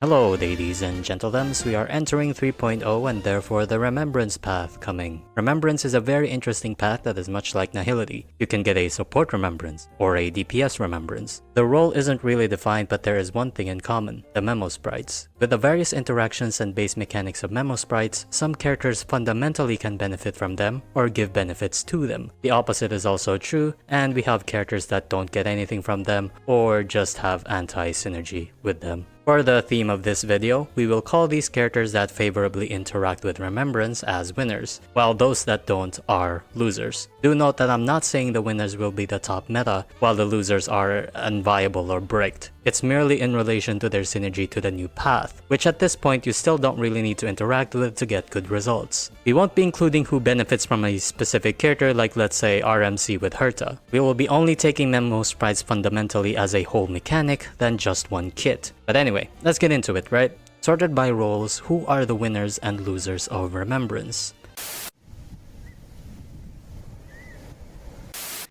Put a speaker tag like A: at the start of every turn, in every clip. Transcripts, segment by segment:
A: Hello ladies and gentlemen, we are entering 3.0 and therefore the Remembrance path coming. Remembrance is a very interesting path that is much like Nihility. You can get a support Remembrance or a DPS Remembrance. The role isn't really defined, but there is one thing in common, the memo sprites. With the various interactions and base mechanics of memo sprites, some characters fundamentally can benefit from them or give benefits to them. The opposite is also true, and we have characters that don't get anything from them or just have anti-synergy with them. For the theme of this video, we will call these characters that favorably interact with Remembrance as winners, while those that don't are losers. Do note that I'm not saying the winners will be the top meta, while the losers are unviable or bricked. It's merely in relation to their synergy to the new path, which at this point you still don't really need to interact with to get good results. We won't be including who benefits from a specific character, like let's say RMC with Herta. We will be only taking memo sprites fundamentally as a whole mechanic than just one kit. But anyway, let's get into it, right? Sorted by roles, who are the winners and losers of Remembrance?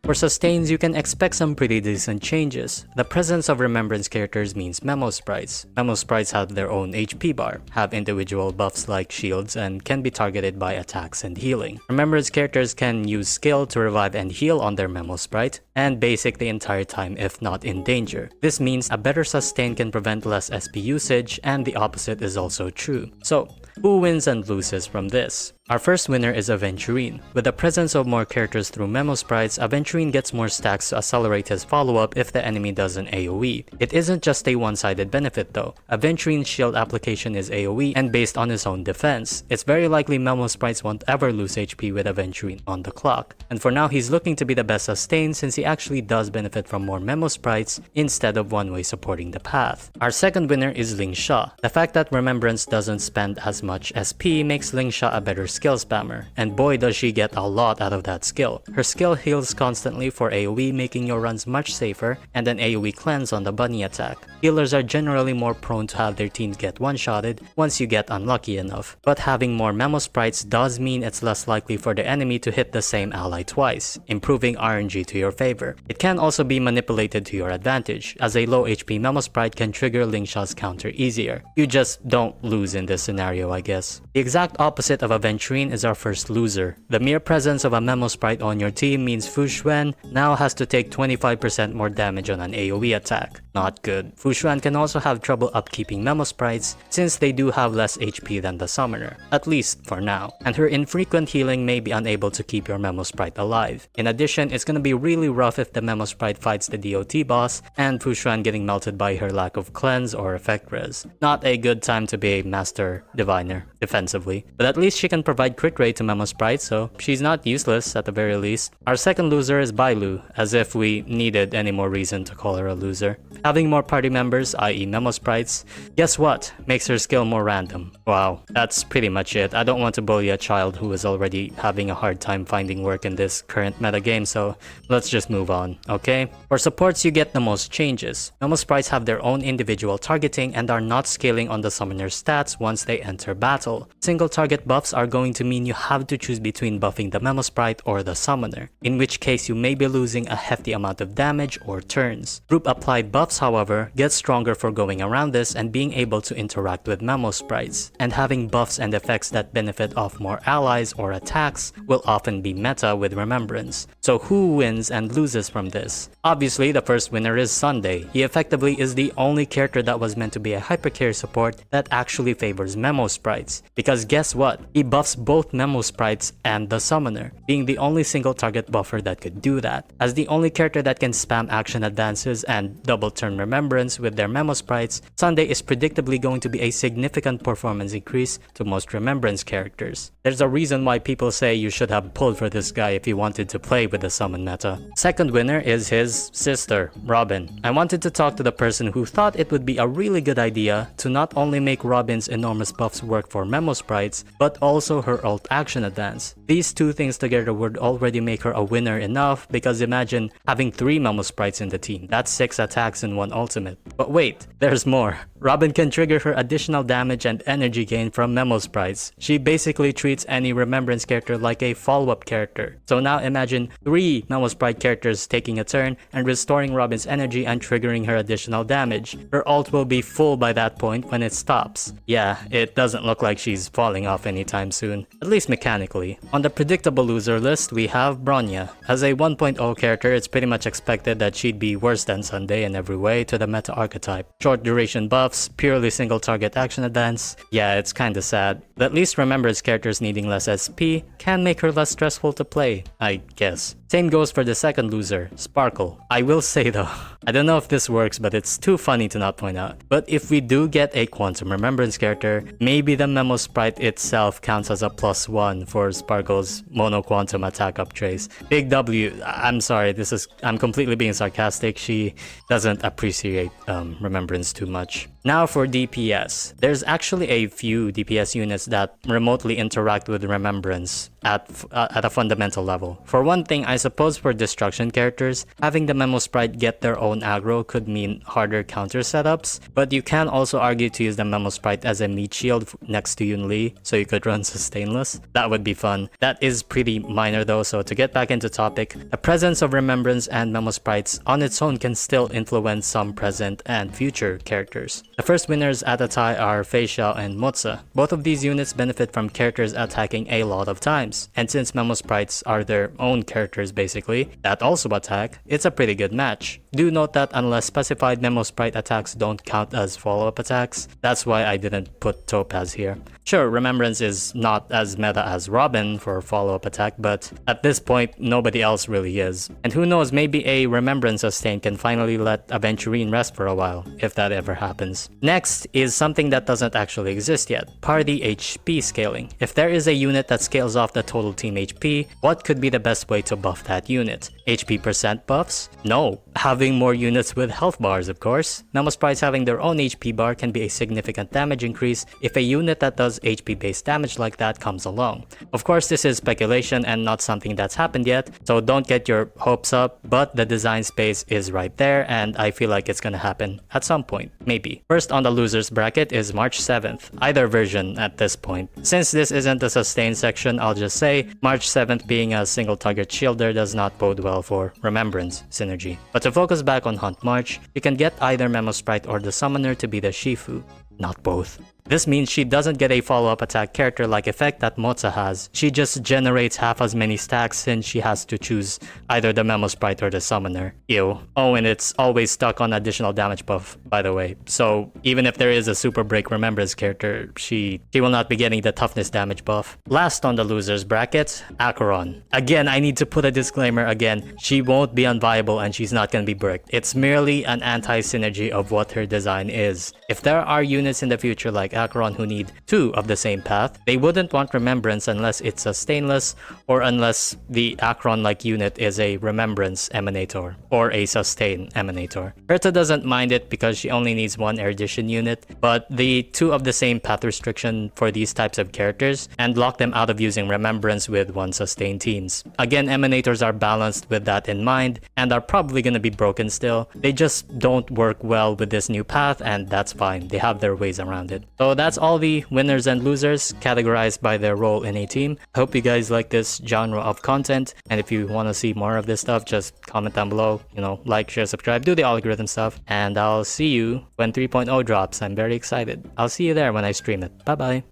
A: For sustains, you can expect some pretty decent changes. The presence of Remembrance characters means memo sprites. Memo sprites have their own HP bar, have individual buffs like shields, and can be targeted by attacks and healing. Remembrance characters can use skill to revive and heal on their memo sprite, and basic the entire time if not in danger. This means a better sustain can prevent less SP usage, and the opposite is also true. So, who wins and loses from this? Our first winner is Aventurine. With the presence of more characters through memo sprites, Aventurine gets more stacks to accelerate his follow-up if the enemy does an AoE. It isn't just a one-sided benefit though. Aventurine's shield application is AoE and based on his own defense. It's very likely memo sprites won't ever lose HP with Aventurine on the clock. And for now, he's looking to be the best sustained since he actually does benefit from more memo sprites instead of one-way supporting the path. Our second winner is Ling Sha. The fact that Remembrance doesn't spend as much SP makes Ling Sha a better skill spammer, and boy does she get a lot out of that skill. Her skill heals constantly for AoE, making your runs much safer, and an AoE cleanse on the bunny attack. Healers are generally more prone to have their teams get one-shotted once you get unlucky enough, but having more memo sprites does mean it's less likely for the enemy to hit the same ally twice, improving RNG to your favor. It can also be manipulated to your advantage, as a low HP memo sprite can trigger Ling Sha's counter easier. You just don't lose in this scenario, I guess. The exact opposite of Aventurine is our first loser. The mere presence of a memo sprite on your team means Fu Xuan now has to take 25% more damage on an AoE attack. Not good. Fu Xuan can also have trouble upkeeping memo sprites since they do have less HP than the summoner, at least for now, and her infrequent healing may be unable to keep your memo sprite alive. In addition, it's gonna be really rough if the memo sprite fights the DOT boss and Fu Xuan getting melted by her lack of cleanse or effect res. Not a good time to be a master diviner defensively, but at least she can provide crit rate to memo sprites, so she's not useless at the very least. Our second loser is Bailu, as if we needed any more reason to call her a loser. Having more party members, i.e. memo sprites, guess what? Makes her skill more random. Wow, that's pretty much it. I don't want to bully a child who is already having a hard time finding work in this current meta game, so let's just move on, okay? For supports, you get the most changes. Memo sprites have their own individual targeting and are not scaling on the summoner's stats once they enter battle. Single target buffs are going to mean you have to choose between buffing the memo sprite or the summoner, in which case you may be losing a hefty amount of damage or turns. Group applied buffs, however, get stronger for going around this and being able to interact with memo sprites, and having buffs and effects that benefit off more allies or attacks will often be meta with Remembrance. So who wins and loses from this? Obviously, the first winner is Sunday. He effectively is the only character that was meant to be a hypercarry support that actually favors memo sprites, because guess what? He buffs both memo sprites and the summoner, being the only single target buffer that could do that. As the only character that can spam action advances and double turn Remembrance with their memo sprites, Sunday is predictably going to be a significant performance increase to most Remembrance characters. There's a reason why people say you should have pulled for this guy if you wanted to play with the summon meta. Second winner is his sister, Robin. I wanted to talk to the person who thought it would be a really good idea to not only make Robin's enormous buffs work for memo sprites, but also also her ult action advance. These two things together would already make her a winner enough, because imagine having 3 Memo Sprites in the team. That's 6 attacks in one ultimate. But wait, there's more. Robin can trigger her additional damage and energy gain from Memo Sprites. She basically treats any Remembrance character like a follow-up character. So now imagine 3 Memo Sprite characters taking a turn and restoring Robin's energy and triggering her additional damage. Her ult will be full by that point when it stops. Yeah, it doesn't look like she's falling off anytime soon, at least mechanically. On the predictable loser list, we have Bronya. As a 1.0 character, it's pretty much expected that she'd be worse than Sunday in every way to the meta archetype. Short duration buffs, purely single target action advance. Yeah, it's kinda sad. At least Remembrance characters needing less SP can make her less stressful to play, I guess. Same goes for the second loser, Sparkle. I will say though, I don't know if this works, but it's too funny to not point out. But if we do get a Quantum Remembrance character, maybe the Memo Sprite itself counts as a +1 for Sparkle's Mono Quantum attack up trace. Big W, I'm sorry, I'm completely being sarcastic. She doesn't appreciate Remembrance too much. Now for DPS. There's actually a few DPS units that remotely interact with Remembrance at a fundamental level. For one thing, I suppose for destruction characters, having the Memo Sprite get their own aggro could mean harder counter setups, but you can also argue to use the Memo Sprite as a meat shield next to Yun Li, so you could run Sustainless. That would be fun. That is pretty minor though, so to get back into topic, the presence of Remembrance and Memo Sprites on its own can still influence some present and future characters. The first winners at a tie are Fei Xiao and Moza. Both of these units benefit from characters attacking a lot of times, and since Memo Sprites are their own characters basically, that also attack, it's a pretty good match. Do note that unless specified Memo Sprite attacks don't count as follow-up attacks, that's why I didn't put Topaz here. Sure, Remembrance is not as meta as Robin for follow-up attack, but at this point, nobody else really is. And who knows, maybe a Remembrance sustain can finally let Aventurine rest for a while, if that ever happens. Next is something that doesn't actually exist yet, party HP scaling. If there is a unit that scales off the total team HP, what could be the best way to buff that unit? HP percent buffs? No. Having more units with health bars, of course. Memo Sprites having their own HP bar can be a significant damage increase if a unit that does HP based damage like that comes along. Of course, this is speculation and not something that's happened yet, so don't get your hopes up, but the design space is right there and I feel like it's gonna happen at some point, maybe. First on the losers bracket is March 7th, either version at this point. Since this isn't a sustain section, I'll just say March 7th being a single target shielder does not bode well for Remembrance synergy. But to focus back on Hunt March, you can get either Memo Sprite or the Summoner to be the Shifu, not both. This means she doesn't get a follow-up attack character-like effect that Moza has. She just generates half as many stacks since she has to choose either the Memo Sprite or the Summoner. Ew. Oh, and it's always stuck on additional damage buff, by the way. So even if there is a Super Break Remembrance character, she will not be getting the toughness damage buff. Last on the losers bracket, Acheron. Again, I need to put a disclaimer again. She won't be unviable and she's not gonna be bricked. It's merely an anti-synergy of what her design is. If there are units in the future like Acheron who need 2 of the same path, they wouldn't want Remembrance unless it's a stainless or unless the Acheron-like unit is a Remembrance emanator or a sustain emanator. Herta doesn't mind it because she only needs 1 erudition unit, but the 2 of the same path restriction for these types of characters and block them out of using Remembrance with 1 sustain teams. Again, emanators are balanced with that in mind and are probably gonna be broken still. They just don't work well with this new path and that's fine. They have their ways around it. So that's all the winners and losers categorized by their role in a team. I hope you guys like this genre of content, and if you want to see more of this stuff, just comment down below, like, share, subscribe, do the algorithm stuff, and I'll see you when 3.0 drops. I'm very excited. I'll see you there when I stream it. Bye bye.